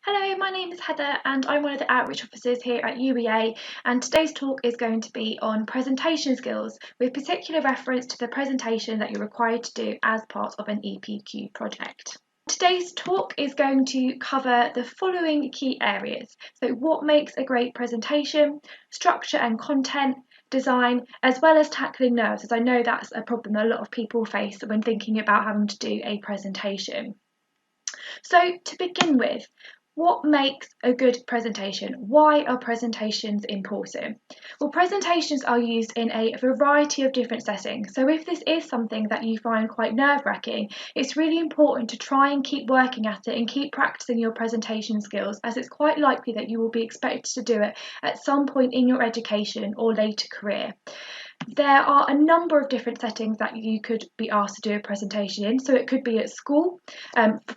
Hello, my name is Heather and I'm one of the outreach officers here at UEA, and today's talk is going to be on presentation skills with particular reference to the presentation that you're required to do as part of an EPQ project. Today's talk is going to cover the following key areas. So what makes a great presentation, structure and content, design, as well as tackling nerves, as I know that's a problem a lot of people face when thinking about having to do a presentation. So to begin with, what makes a good presentation? Why are presentations important? Well, presentations are used in a variety of different settings. So if this is something that you find quite nerve-wracking, it's really important to try and keep working at it and keep practicing your presentation skills, as it's quite likely that you will be expected to do it at some point in your education or later career. There are a number of different settings that you could be asked to do a presentation in. So it could be at school,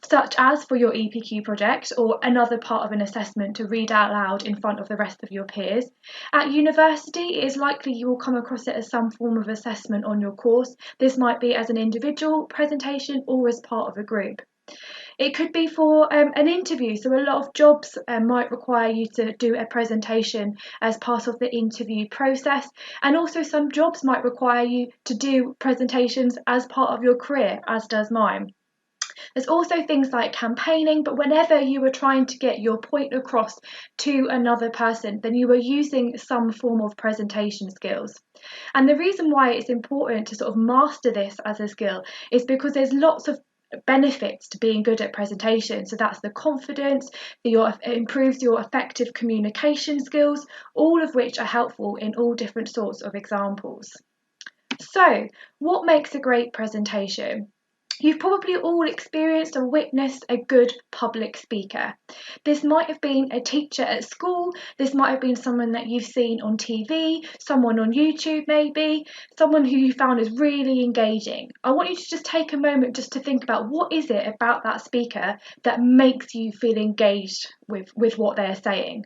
such as for your EPQ project or another part of an assessment to read out loud in front of the rest of your peers. At university, it is likely you will come across it as some form of assessment on your course. This might be as an individual presentation or as part of a group. It could be for an interview, so a lot of jobs might require you to do a presentation as part of the interview process, and also some jobs might require you to do presentations as part of your career, as does mine. There's also things like campaigning, but whenever you are trying to get your point across to another person, then you are using some form of presentation skills. And the reason why it's important to sort of master this as a skill is because there's lots of benefits to being good at presentation. So that's the confidence, it improves your effective communication skills, all of which are helpful in all different sorts of examples. So what makes a great presentation? You've probably all experienced or witnessed a good public speaker. This might have been a teacher at school, this might have been someone that you've seen on TV, someone on YouTube maybe, someone who you found is really engaging. I want you to just take a moment just to think about what is it about that speaker that makes you feel engaged with what they're saying.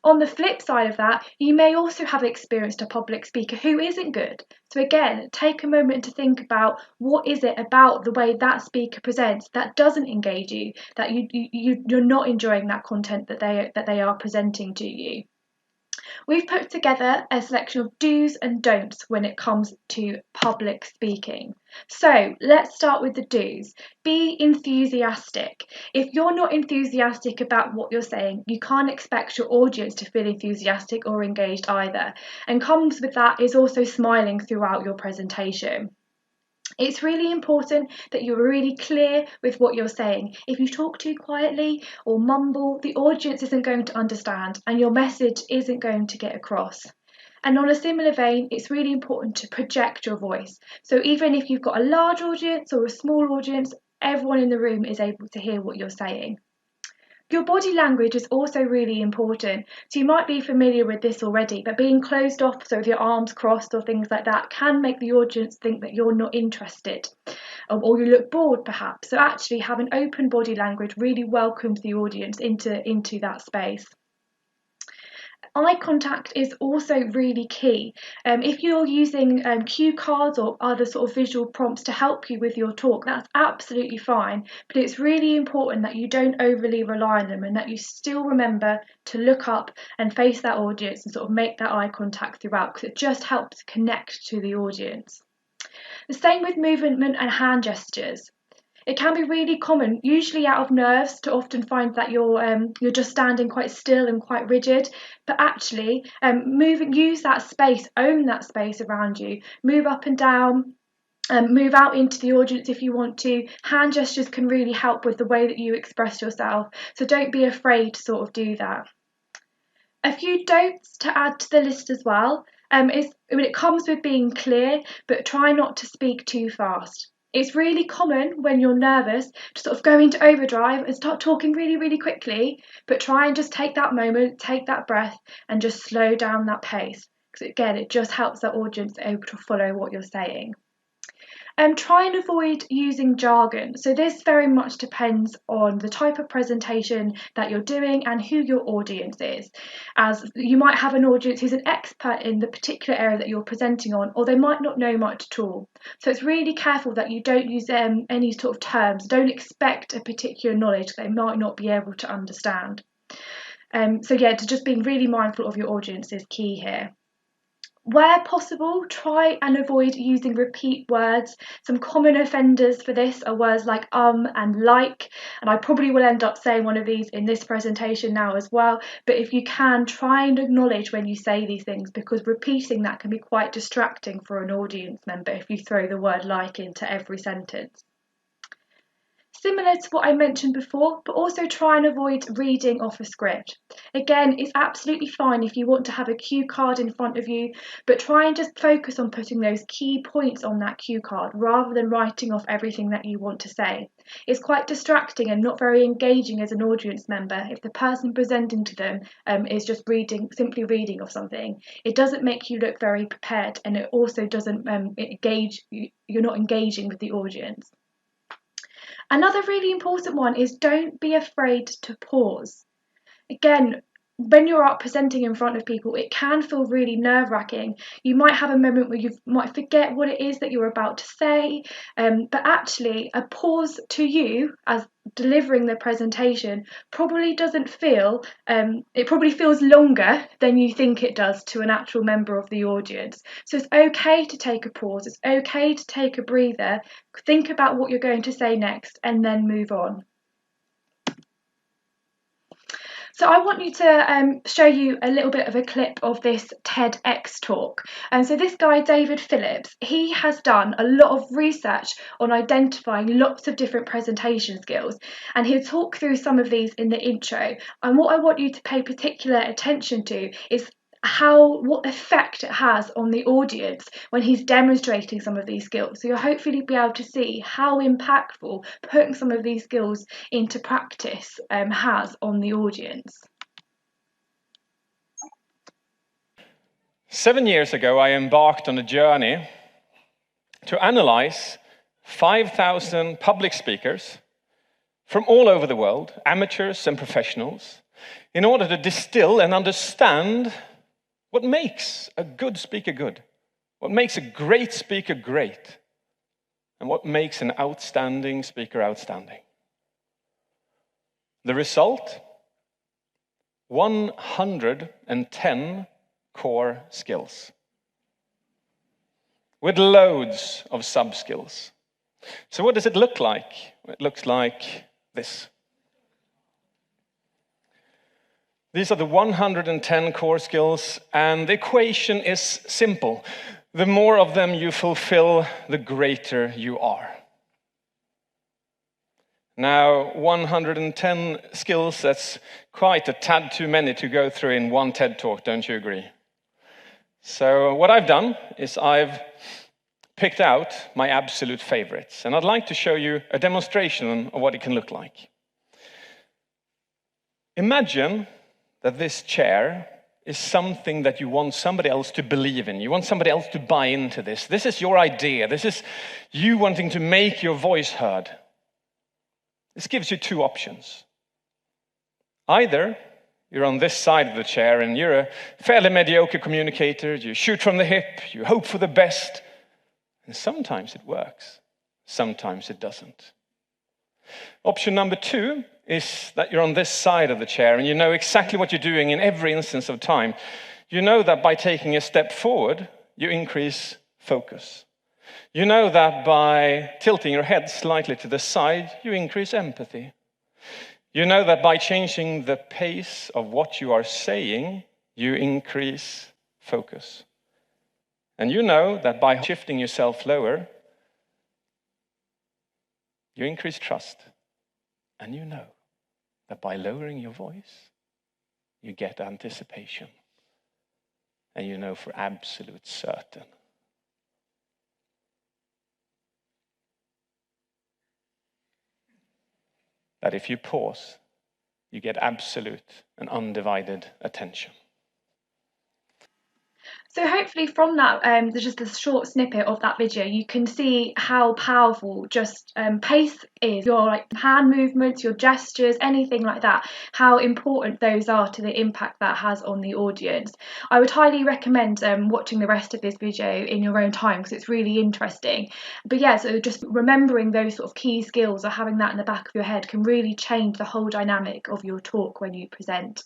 On the flip side of that, you may also have experienced a public speaker who isn't good. So again, take a moment to think about what is it about the way that speaker presents that doesn't engage you, that you're not enjoying that content that they are presenting to you. We've put together a selection of do's and don'ts when it comes to public speaking. So let's start with the do's. Be enthusiastic. If you're not enthusiastic about what you're saying, you can't expect your audience to feel enthusiastic or engaged either. And comes with that is also smiling throughout your presentation. It's really important that you're really clear with what you're saying. If you talk too quietly or mumble, the audience isn't going to understand and your message isn't going to get across. And on a similar vein, it's really important to project your voice. So even if you've got a large audience or a small audience, everyone in the room is able to hear what you're saying. Your body language is also really important. So you might be familiar with this already, but being closed off, so with your arms crossed or things like that, can make the audience think that you're not interested, or you look bored perhaps. So actually having open body language really welcomes the audience into that space. Eye contact is also really key. If you're using cue cards or other sort of visual prompts to help you with your talk, that's absolutely fine. But it's really important that you don't overly rely on them and that you still remember to look up and face that audience and sort of make that eye contact throughout, because it just helps connect to the audience. The same with movement and hand gestures. It can be really common, usually out of nerves, to often find that you're just standing quite still and quite rigid. But actually, use that space, own that space around you, move up and down. Move out into the audience if you want to. Hand gestures can really help with the way that you express yourself, so don't be afraid to sort of do that. A few don'ts to add to the list as well. It comes with being clear, but try not to speak too fast. It's really common when you're nervous to sort of go into overdrive and start talking really, really quickly, but try and just take that moment, take that breath, and just slow down that pace. Because again, it just helps the audience able to follow what you're saying. Try and avoid using jargon. So this very much depends on the type of presentation that you're doing and who your audience is. As you might have an audience who's an expert in the particular area that you're presenting on, or they might not know much at all. So it's really careful that you don't use any sort of terms. Don't expect a particular knowledge they might not be able to understand. So yeah, to just being really mindful of your audience is key here. Where possible, try and avoid using repeat words. Some common offenders for this are words like and like, and I probably will end up saying one of these in this presentation now as well, but if you can, try and acknowledge when you say these things, because repeating that can be quite distracting for an audience member if you throw the word like into every sentence. Similar to what I mentioned before, but also try and avoid reading off a script. Again, it's absolutely fine if you want to have a cue card in front of you, but try and just focus on putting those key points on that cue card rather than writing off everything that you want to say. It's quite distracting and not very engaging as an audience member if the person presenting to them is just simply reading off something. It doesn't make you look very prepared, and it also doesn't you're not engaging with the audience. Another really important one is don't be afraid to pause. Again, when you're out presenting in front of people, it can feel really nerve-wracking. You might have a moment where you might forget what it is that you're about to say, but actually a pause to you as delivering the presentation probably doesn't feel, it probably feels longer than you think it does to an actual member of the audience. So it's okay to take a pause, it's okay to take a breather, think about what you're going to say next, and then move on. So I want you to show you a little bit of a clip of this TEDx talk. And so this guy, David Phillips, he has done a lot of research on identifying lots of different presentation skills. And he'll talk through some of these in the intro. And what I want you to pay particular attention to is what effect it has on the audience when he's demonstrating some of these skills. So you'll hopefully be able to see how impactful putting some of these skills into practice has on the audience. 7 years ago, I embarked on a journey to analyze 5,000 public speakers from all over the world, amateurs and professionals, in order to distill and understand what makes a good speaker good, what makes a great speaker great, and what makes an outstanding speaker outstanding. The result? 110 core skills, with loads of sub-skills. So what does it look like? It looks like this. These are the 110 core skills, and the equation is simple. The more of them you fulfill, the greater you are. Now, 110 skills, that's quite a tad too many to go through in one TED Talk, don't you agree? So what I've done is I've picked out my absolute favorites, and I'd like to show you a demonstration of what it can look like. Imagine that this chair is something that you want somebody else to believe in. You want somebody else to buy into this. This is your idea. This is you wanting to make your voice heard. This gives you two options. Either you're on this side of the chair and you're a fairly mediocre communicator, you shoot from the hip, you hope for the best, and sometimes it works, sometimes it doesn't. Option number two is that you're on this side of the chair and you know exactly what you're doing in every instance of time. You know that by taking a step forward, you increase focus. You know that by tilting your head slightly to the side, you increase empathy. You know that by changing the pace of what you are saying, you increase focus. And you know that by shifting yourself lower, you increase trust. And you know that by lowering your voice, you get anticipation. And you know for absolute certain that if you pause, you get absolute and undivided attention. So hopefully from that, there's just a short snippet of that video, you can see how powerful just pace is. Your hand movements, your gestures, anything like that, how important those are to the impact that has on the audience. I would highly recommend watching the rest of this video in your own time because it's really interesting. But yeah, so just remembering those sort of key skills or having that in the back of your head can really change the whole dynamic of your talk when you present.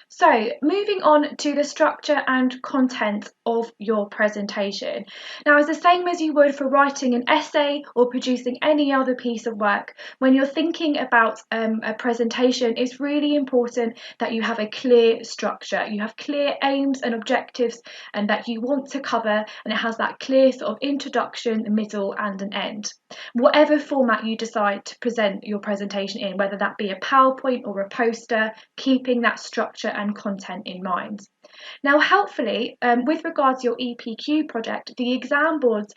So, moving on to the structure and content of your presentation. Now, it's the same as you would for writing an essay or producing any other piece of work. When you're thinking about a presentation, it's really important that you have a clear structure. You have clear aims and objectives and that you want to cover, and it has that clear sort of introduction, middle, and an end. Whatever format you decide to present your presentation in, whether that be a PowerPoint or a poster, keeping that structure and content in mind. Now, helpfully, with regards to your EPQ project, the exam boards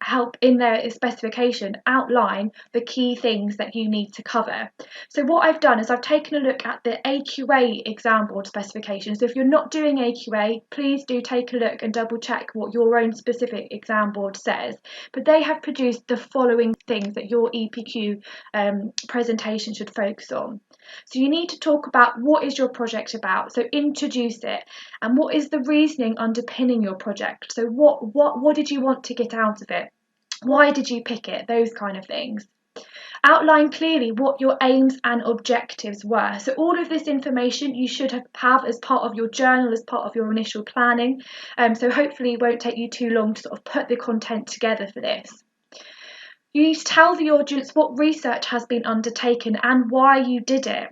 help in their specification outline the key things that you need to cover. So what I've done is I've taken a look at the AQA exam board specifications. So if you're not doing AQA, please do take a look and double check what your own specific exam board says. But they have produced the following things that your EPQ presentation should focus on. So you need to talk about what is your project about, so introduce it, and what is the reasoning underpinning your project. So what did you want to get out of it? Why did you pick it? Those kind of things. Outline clearly what your aims and objectives were. So all of this information you should have as part of your journal, as part of your initial planning. So hopefully it won't take you too long to sort of put the content together for this. You need to tell the audience what research has been undertaken and why you did it.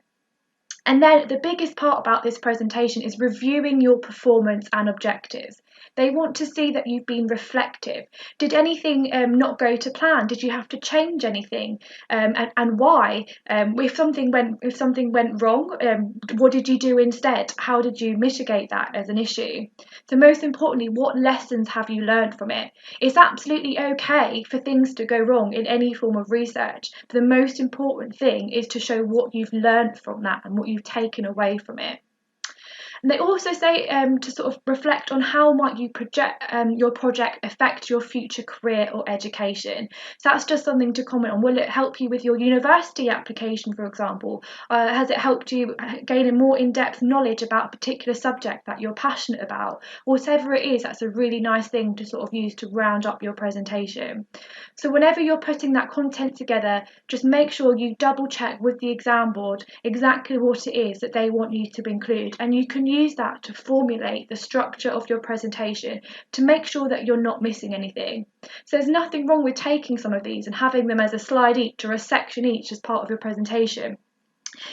And then the biggest part about this presentation is reviewing your performance and objectives. They want to see that you've been reflective. Did anything not go to plan? Did you have to change anything? And why? If something went wrong, what did you do instead? How did you mitigate that as an issue? So most importantly, what lessons have you learned from it? It's absolutely okay for things to go wrong in any form of research. But the most important thing is to show what you've learned from that and what you've taken away from it. And they also say to sort of reflect on how might you project your project affect your future career or education. So that's just something to comment on. Will it help you with your university application, for example? Has it helped you gain a more in-depth knowledge about a particular subject that you're passionate about? Whatever it is, that's a really nice thing to sort of use to round up your presentation. So whenever you're putting that content together, just make sure you double check with the exam board exactly what it is that they want you to include, and you can use that to formulate the structure of your presentation to make sure that you're not missing anything. So there's nothing wrong with taking some of these and having them as a slide each or a section each as part of your presentation.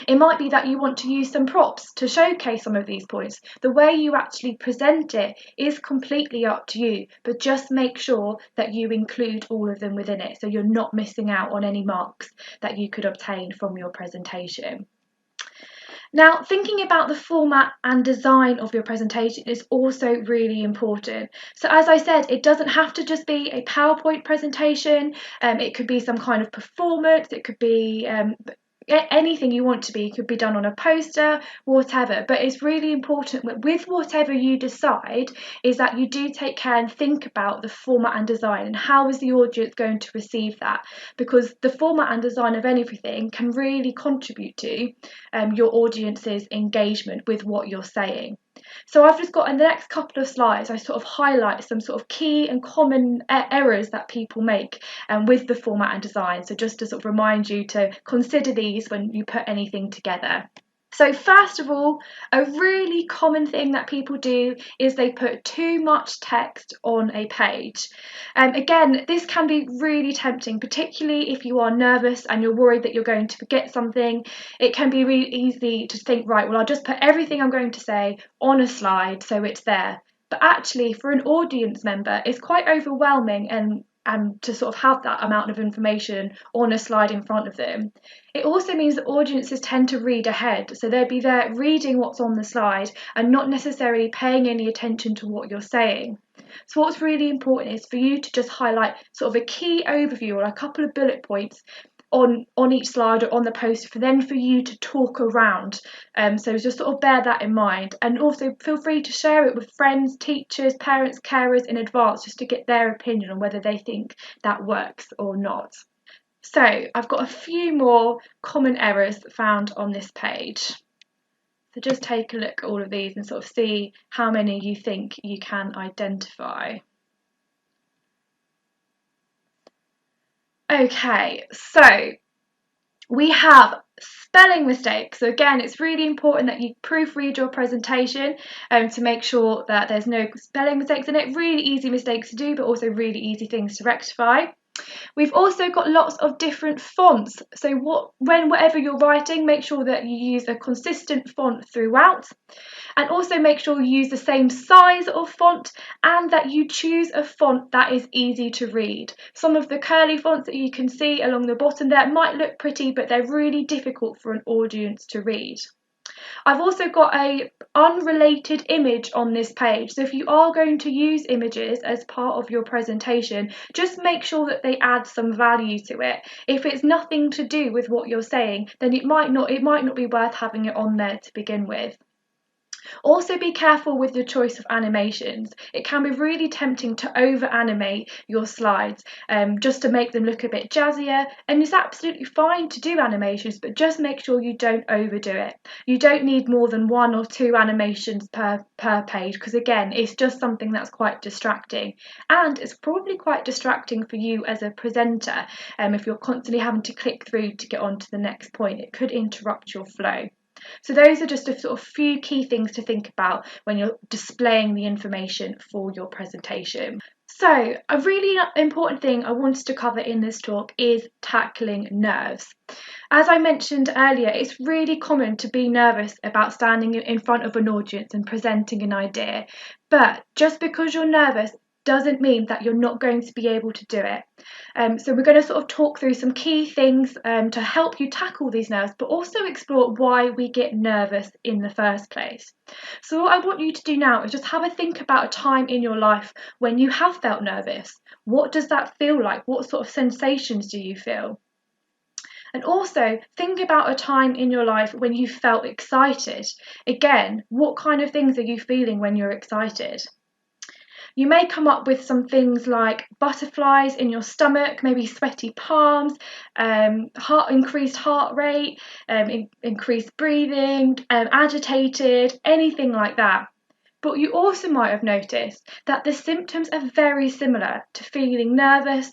It might be that you want to use some props to showcase some of these points. The way you actually present it is completely up to you, but just make sure that you include all of them within it so you're not missing out on any marks that you could obtain from your presentation. Now, thinking about the format and design of your presentation is also really important. So as I said, it doesn't have to just be a PowerPoint presentation. It could be some kind of performance. It could be anything you want to be. It could be done on a poster, whatever. But it's really important with whatever you decide is that you do take care and think about the format and design and how is the audience going to receive that, because the format and design of anything can really contribute to your audience's engagement with what you're saying. So I've just got in the next couple of slides, I sort of highlight some sort of key and common errors that people make with the format and design. So just to sort of remind you to consider these when you put anything together. So first of all, a really common thing that people do is they put too much text on a page. Again, this can be really tempting, particularly if you are nervous and you're worried that you're going to forget something. It can be really easy to think, right, well, I'll just put everything I'm going to say on a slide so it's there. But actually, for an audience member, it's quite overwhelming and to sort of have that amount of information on a slide in front of them. It also means that audiences tend to read ahead, so they'll be there reading what's on the slide and not necessarily paying any attention to what you're saying. So what's really important is for you to just highlight sort of a key overview or a couple of bullet points on each slide or on the poster for you to talk around. So just sort of bear that in mind, and also feel free to share it with friends, teachers, parents, carers in advance, just to get their opinion on whether they think that works or not. So I've got a few more common errors found on this page. So just take a look at all of these and sort of see how many you think you can identify. Okay, so we have spelling mistakes. So again, it's really important that you proofread your presentation to make sure that there's no spelling mistakes in it. Really easy mistakes to do, but also really easy things to rectify. We've also got lots of different fonts. So whatever you're writing, make sure that you use a consistent font throughout. And also make sure you use the same size of font and that you choose a font that is easy to read. Some of the curly fonts that you can see along the bottom there might look pretty, but they're really difficult for an audience to read. I've also got an unrelated image on this page. So if you are going to use images as part of your presentation, just make sure that they add some value to it. If it's nothing to do with what you're saying, then it might not be worth having it on there to begin with. Also be careful with your choice of animations. It can be really tempting to over animate your slides just to make them look a bit jazzier, and it's absolutely fine to do animations, but just make sure you don't overdo it. You don't need more than 1 or 2 animations per page, because again, it's just something that's quite distracting, and it's probably quite distracting for you as a presenter. If you're constantly having to click through to get on to the next point, it could interrupt your flow. So those are just a sort of few key things to think about when you're displaying the information for your presentation. So a really important thing I wanted to cover in this talk is tackling nerves. As I mentioned earlier, it's really common to be nervous about standing in front of an audience and presenting an idea. But just because you're nervous doesn't mean that you're not going to be able to do it. So we're going to sort of talk through some key things to help you tackle these nerves, but also explore why we get nervous in the first place. So what I want you to do now is just have a think about a time in your life when you have felt nervous. What does that feel like? What sort of sensations do you feel? And also think about a time in your life when you felt excited. Again, what kind of things are you feeling when you're excited? You may come up with some things like butterflies in your stomach, maybe sweaty palms, increased heart rate, increased breathing, agitated, anything like that. But you also might have noticed that the symptoms are very similar to feeling nervous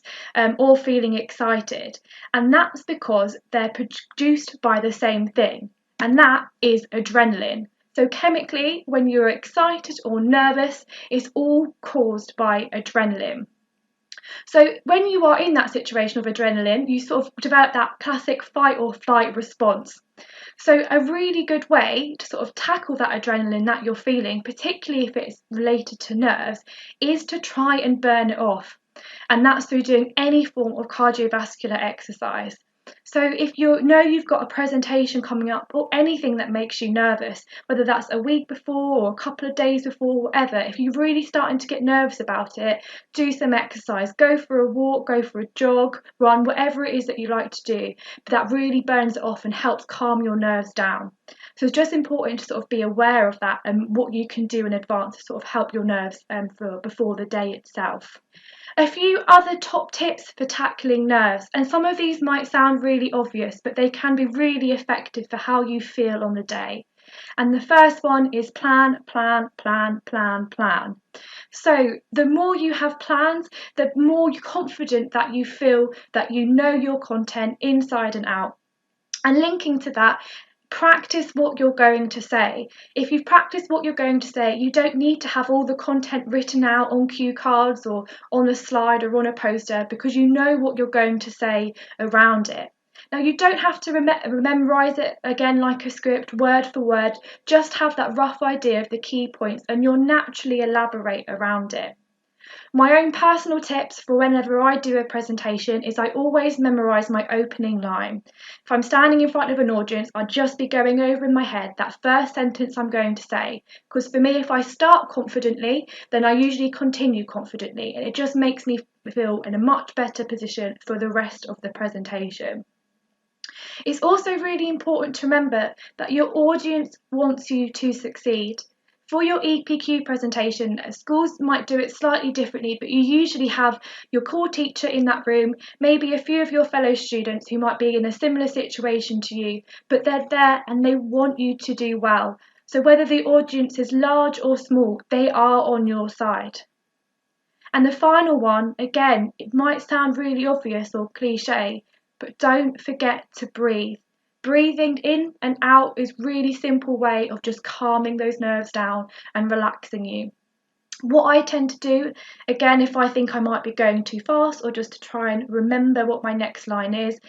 or feeling excited. And that's because they're produced by the same thing, and that is adrenaline. So chemically, when you're excited or nervous, it's all caused by adrenaline. So when you are in that situation of adrenaline, you sort of develop that classic fight or flight response. So a really good way to sort of tackle that adrenaline that you're feeling, particularly if it's related to nerves, is to try and burn it off. And that's through doing any form of cardiovascular exercise. So if you know you've got a presentation coming up or anything that makes you nervous, whether that's a week before or a couple of days before, whatever, if you're really starting to get nervous about it, do some exercise. Go for a walk, go for a jog, run, whatever it is that you like to do. But that really burns it off and helps calm your nerves down. So it's just important to sort of be aware of that and what you can do in advance to sort of help your nerves before the day itself. A few other top tips for tackling nerves, and some of these might sound really obvious, but they can be really effective for how you feel on the day. And the first one is plan, plan, plan, plan, plan. So the more you have plans, the more confident that you feel that you know your content inside and out. And linking to that, practice what you're going to say. If you've practiced what you're going to say, you don't need to have all the content written out on cue cards or on a slide or on a poster, because you know what you're going to say around it. Now, you don't have to memorize it again like a script, word for word. Just have that rough idea of the key points and you'll naturally elaborate around it. My own personal tips for whenever I do a presentation is I always memorise my opening line. If I'm standing in front of an audience, I'll just be going over in my head that first sentence I'm going to say. Because for me, if I start confidently, then I usually continue confidently, and it just makes me feel in a much better position for the rest of the presentation. It's also really important to remember that your audience wants you to succeed. For your EPQ presentation, schools might do it slightly differently, but you usually have your core teacher in that room, maybe a few of your fellow students who might be in a similar situation to you, but they're there and they want you to do well. So whether the audience is large or small, they are on your side. And the final one, again, it might sound really obvious or cliche, but don't forget to breathe. Breathing in and out is a really simple way of just calming those nerves down and relaxing you. What I tend to do, again, if I think I might be going too fast or just to try and remember what my next line is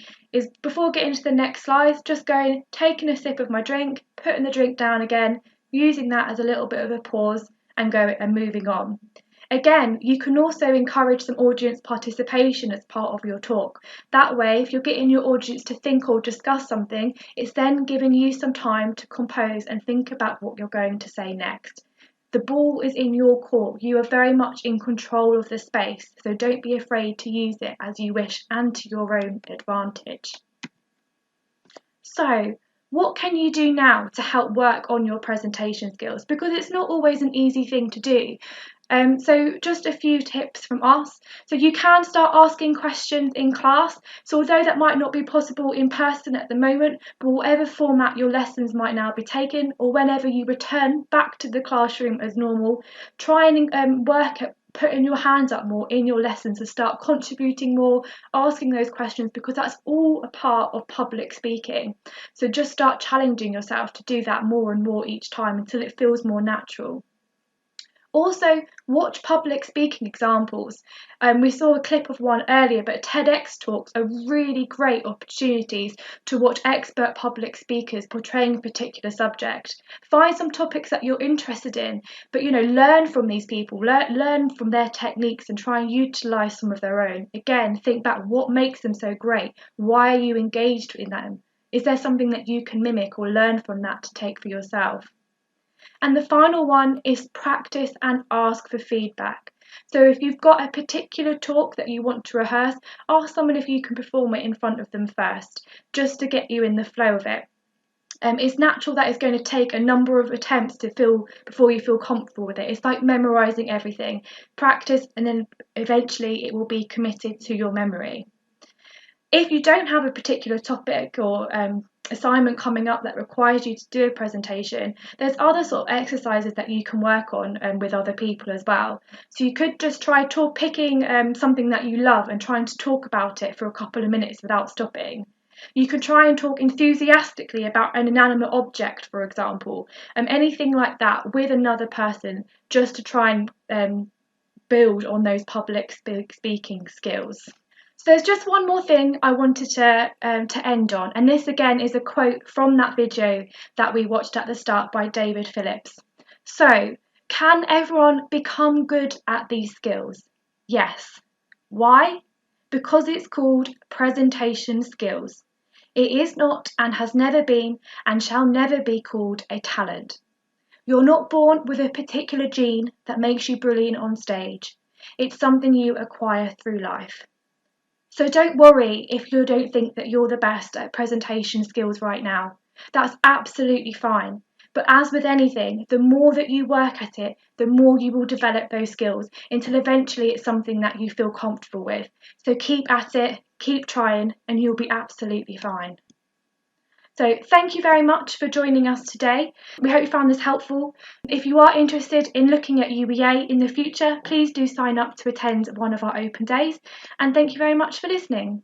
before getting to the next slide, just going, taking a sip of my drink, putting the drink down again, using that as a little bit of a pause and moving on. Again, you can also encourage some audience participation as part of your talk. That way, if you're getting your audience to think or discuss something, it's then giving you some time to compose and think about what you're going to say next. The ball is in your court. You are very much in control of the space, so don't be afraid to use it as you wish and to your own advantage. So, what can you do now to help work on your presentation skills? Because it's not always an easy thing to do. So just a few tips from us. So you can start asking questions in class. So although that might not be possible in person at the moment, but whatever format your lessons might now be taken, or whenever you return back to the classroom as normal, try and work at putting your hands up more in your lessons and start contributing more, asking those questions, because that's all a part of public speaking. So just start challenging yourself to do that more and more each time until it feels more natural. Also, watch public speaking examples. We saw a clip of one earlier, but TEDx talks are really great opportunities to watch expert public speakers portraying a particular subject. Find some topics that you're interested in, but learn from these people, learn from their techniques and try and utilise some of their own. Again, think back, what makes them so great? Why are you engaged in them? Is there something that you can mimic or learn from that to take for yourself? And the final one is practice and ask for feedback. So if you've got a particular talk that you want to rehearse, ask someone if you can perform it in front of them first, just to get you in the flow of it. It's natural that it's going to take a number of attempts before you feel comfortable with it. It's like memorising everything. Practice and then eventually it will be committed to your memory. If you don't have a particular topic or assignment coming up that requires you to do a presentation, there's other sort of exercises that you can work on with other people as well. So you could just try picking something that you love and trying to talk about it for a couple of minutes without stopping. You can try and talk enthusiastically about an inanimate object, for example, anything like that with another person, just to try and build on those public speaking skills. So there's just one more thing I wanted to end on, and this again is a quote from that video that we watched at the start by David Phillips. So, can everyone become good at these skills? Yes. Why? Because it's called presentation skills. It is not and has never been and shall never be called a talent. You're not born with a particular gene that makes you brilliant on stage. It's something you acquire through life. So don't worry if you don't think that you're the best at presentation skills right now. That's absolutely fine. But as with anything, the more that you work at it, the more you will develop those skills until eventually it's something that you feel comfortable with. So keep at it, keep trying, and you'll be absolutely fine. So thank you very much for joining us today. We hope you found this helpful. If you are interested in looking at UEA in the future, please do sign up to attend one of our open days. And thank you very much for listening.